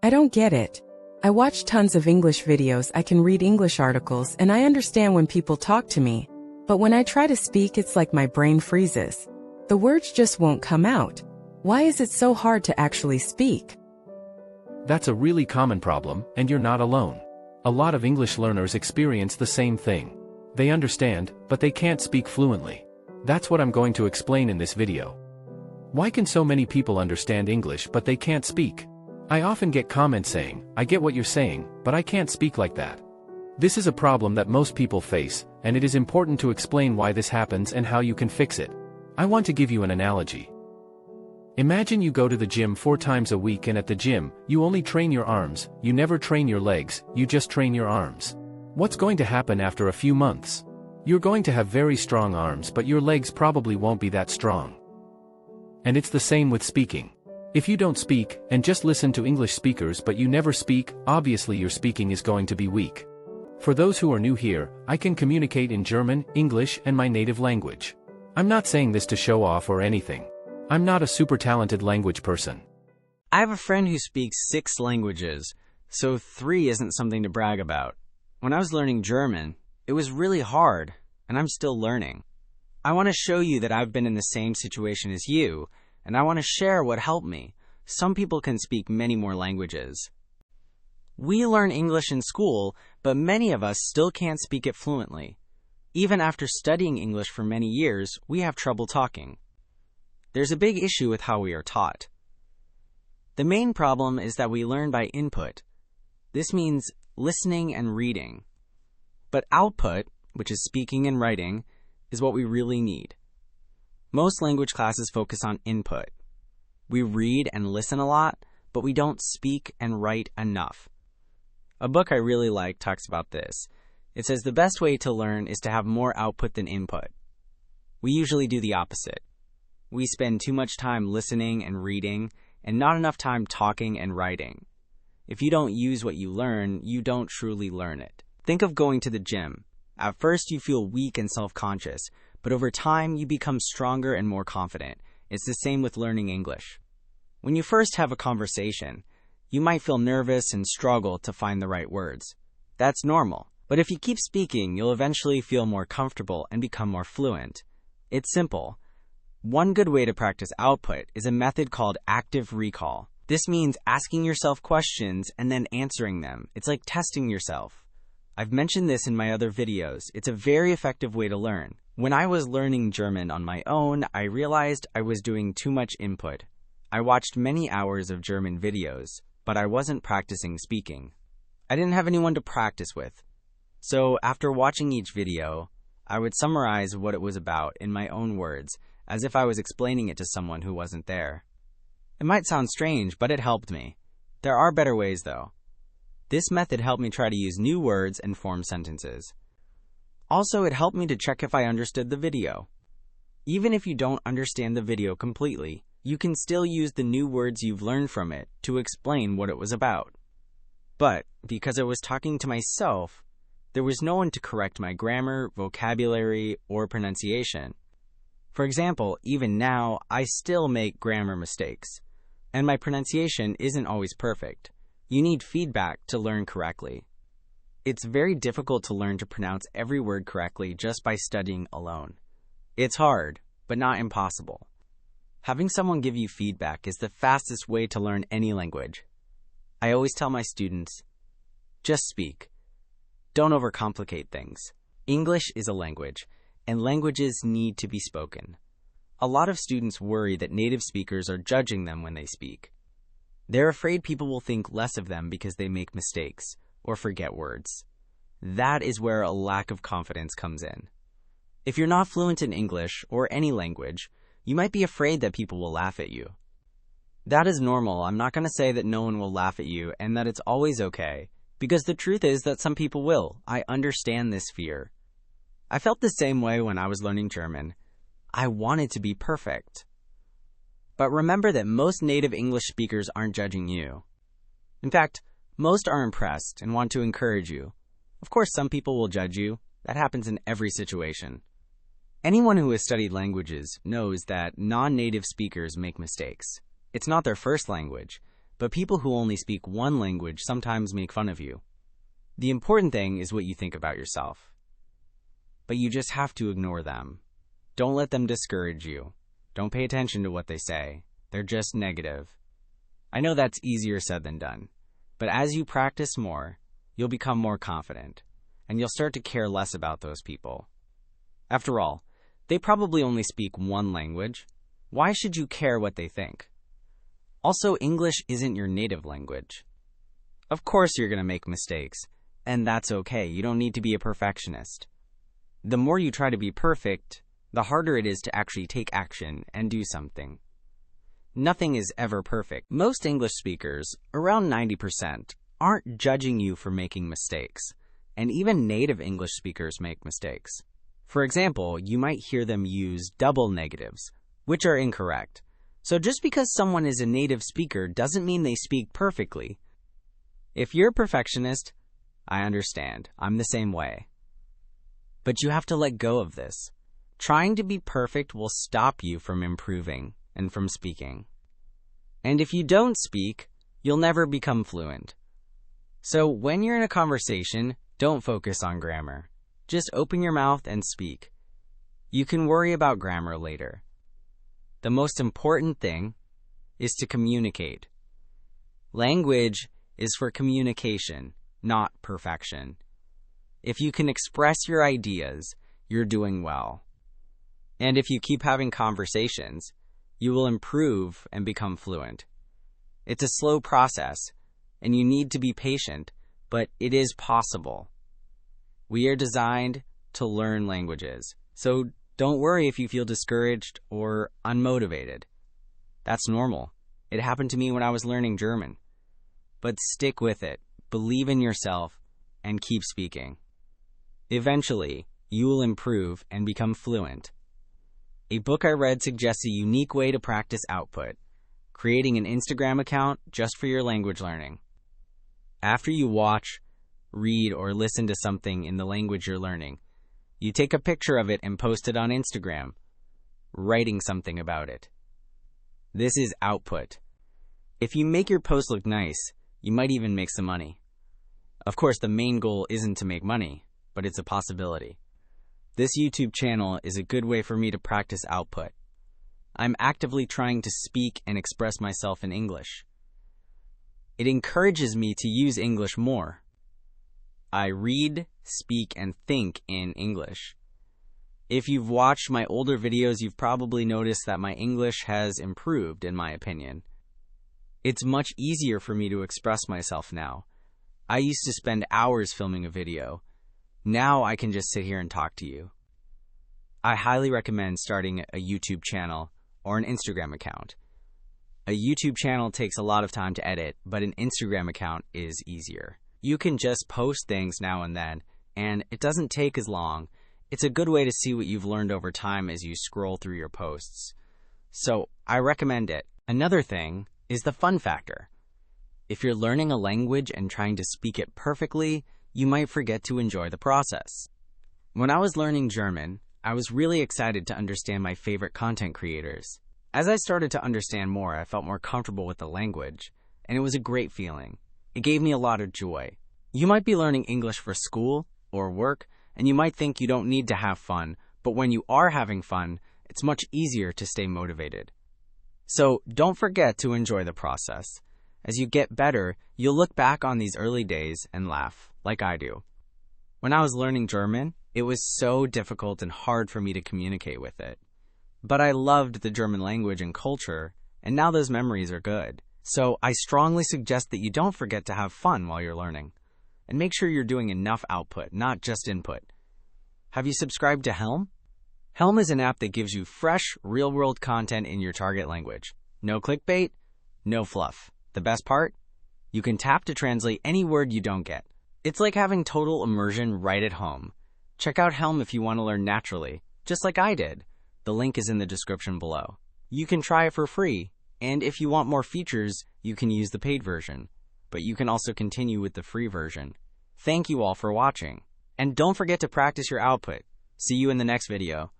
I don't get it. I watch tons of English videos, I can read English articles, and I understand when people talk to me. But when I try to speak, it's like my brain freezes. The words just won't come out. Why is it so hard to actually speak? That's a really common problem, and you're not alone. A lot of English learners experience the same thing. They understand, but they can't speak fluently. That's what I'm going to explain in this video. Why can so many people understand English but they can't speak? I often get comments saying, "I get what you're saying, but I can't speak like that." This is a problem that most people face, and it is important to explain why this happens and how you can fix it. I want to give you an analogy. Imagine you go to the gym 4 times a week, and at the gym, you only train your arms, you never train your legs, you just train your arms. What's going to happen after a few months? You're going to have very strong arms, but your legs probably won't be that strong. And it's the same with speaking. If you don't speak, and just listen to English speakers but you never speak, obviously your speaking is going to be weak. For those who are new here, I can communicate in German, English, and my native language. I'm not saying this to show off or anything. I'm not a super talented language person. I have a friend who speaks 6 languages, so 3 isn't something to brag about. When I was learning German, it was really hard, and I'm still learning. I want to show you that I've been in the same situation as you, and I want to share what helped me. Some people can speak many more languages. We learn English in school, but many of us still can't speak it fluently. Even after studying English for many years, we have trouble talking. There's a big issue with how we are taught. The main problem is that we learn by input. This means listening and reading. But output, which is speaking and writing, is what we really need. Most language classes focus on input. We read and listen a lot, but we don't speak and write enough. A book I really like talks about this. It says the best way to learn is to have more output than input. We usually do the opposite. We spend too much time listening and reading, and not enough time talking and writing. If you don't use what you learn, you don't truly learn it. Think of going to the gym. At first you feel weak and self-conscious, but over time you become stronger and more confident. It's the same with learning English. When you first have a conversation, you might feel nervous and struggle to find the right words. That's normal. But if you keep speaking, you'll eventually feel more comfortable and become more fluent. It's simple. One good way to practice output is a method called active recall. This means asking yourself questions and then answering them. It's like testing yourself. I've mentioned this in my other videos. It's a very effective way to learn. When I was learning German on my own, I realized I was doing too much input. I watched many hours of German videos, but I wasn't practicing speaking. I didn't have anyone to practice with. So after watching each video, I would summarize what it was about in my own words, as if I was explaining it to someone who wasn't there. It might sound strange, but it helped me. There are better ways, though. This method helped me try to use new words and form sentences. Also, it helped me to check if I understood the video. Even if you don't understand the video completely, you can still use the new words you've learned from it to explain what it was about. But, because I was talking to myself, there was no one to correct my grammar, vocabulary, or pronunciation. For example, even now, I still make grammar mistakes, and my pronunciation isn't always perfect. You need feedback to learn correctly. It's very difficult to learn to pronounce every word correctly just by studying alone. It's hard, but not impossible. Having someone give you feedback is the fastest way to learn any language. I always tell my students, just speak. Don't overcomplicate things. English is a language, and languages need to be spoken. A lot of students worry that native speakers are judging them when they speak. They're afraid people will think less of them because they make mistakes or forget words. That is where a lack of confidence comes in. If you're not fluent in English or any language, you might be afraid that people will laugh at you. That is normal. I'm not going to say that no one will laugh at you and that it's always okay, because the truth is that some people will. I understand this fear. I felt the same way when I was learning German. I wanted to be perfect. But remember that most native English speakers aren't judging you. In fact, most are impressed and want to encourage you. Of course, some people will judge you. That happens in every situation. Anyone who has studied languages knows that non-native speakers make mistakes. It's not their first language. but people who only speak one language sometimes make fun of you. The important thing is what you think about yourself. But you just have to ignore them. Don't let them discourage you. Don't pay attention to what they say. They're just negative. I know that's easier said than done, but as you practice more, you'll become more confident, and you'll start to care less about those people. After all, they probably only speak one language. Why should you care what they think? Also, English isn't your native language. Of course you're going to make mistakes, and that's okay. You don't need to be a perfectionist. The more you try to be perfect, the harder it is to actually take action and do something. Nothing is ever perfect. Most English speakers, around 90%, aren't judging you for making mistakes, and even native English speakers make mistakes. For example, you might hear them use double negatives, which are incorrect. So just because someone is a native speaker doesn't mean they speak perfectly. If you're a perfectionist, I understand. I'm the same way. But you have to let go of this. Trying to be perfect will stop you from improving and from speaking. And if you don't speak, you'll never become fluent. So when you're in a conversation, don't focus on grammar. Just open your mouth and speak. You can worry about grammar later. The most important thing is to communicate. Language is for communication, not perfection. If you can express your ideas, you're doing well. And if you keep having conversations, you will improve and become fluent. It's a slow process, and you need to be patient, but it is possible. We are designed to learn languages, so don't worry if you feel discouraged or unmotivated. That's normal. It happened to me when I was learning German. But stick with it, believe in yourself, and keep speaking. Eventually, you will improve and become fluent. A book I read suggests a unique way to practice output, creating an Instagram account just for your language learning. After you watch, read, or listen to something in the language you're learning, you take a picture of it and post it on Instagram, writing something about it. This is output. If you make your post look nice, you might even make some money. Of course, the main goal isn't to make money, but it's a possibility. This YouTube channel is a good way for me to practice output. I'm actively trying to speak and express myself in English. It encourages me to use English more. I read, speak, and think in English. If you've watched my older videos, you've probably noticed that my English has improved, in my opinion. It's much easier for me to express myself now. I used to spend hours filming a video. Now I can just sit here and talk to you. I highly recommend starting a YouTube channel or an Instagram account. A YouTube channel takes a lot of time to edit, but an Instagram account is easier. You can just post things now and then, and it doesn't take as long. It's a good way to see what you've learned over time as you scroll through your posts. So I recommend it. Another thing is the fun factor. If you're learning a language and trying to speak it perfectly, you might forget to enjoy the process. When I was learning German, I was really excited to understand my favorite content creators. As I started to understand more, I felt more comfortable with the language, and it was a great feeling. It gave me a lot of joy. You might be learning English for school or work, and you might think you don't need to have fun, but when you are having fun, it's much easier to stay motivated. So don't forget to enjoy the process. As you get better, you'll look back on these early days and laugh, like I do. When I was learning German, it was so difficult and hard for me to communicate with it. But I loved the German language and culture, and now those memories are good. So I strongly suggest that you don't forget to have fun while you're learning. And make sure you're doing enough output, not just input. Have you subscribed to Helm? Helm is an app that gives you fresh, real-world content in your target language. No clickbait, no fluff. The best part? You can tap to translate any word you don't get. It's like having total immersion right at home. Check out Helm if you want to learn naturally, just like I did. The link is in the description below. You can try it for free, and if you want more features, you can use the paid version. But you can also continue with the free version. Thank you all for watching. And don't forget to practice your output. See you in the next video.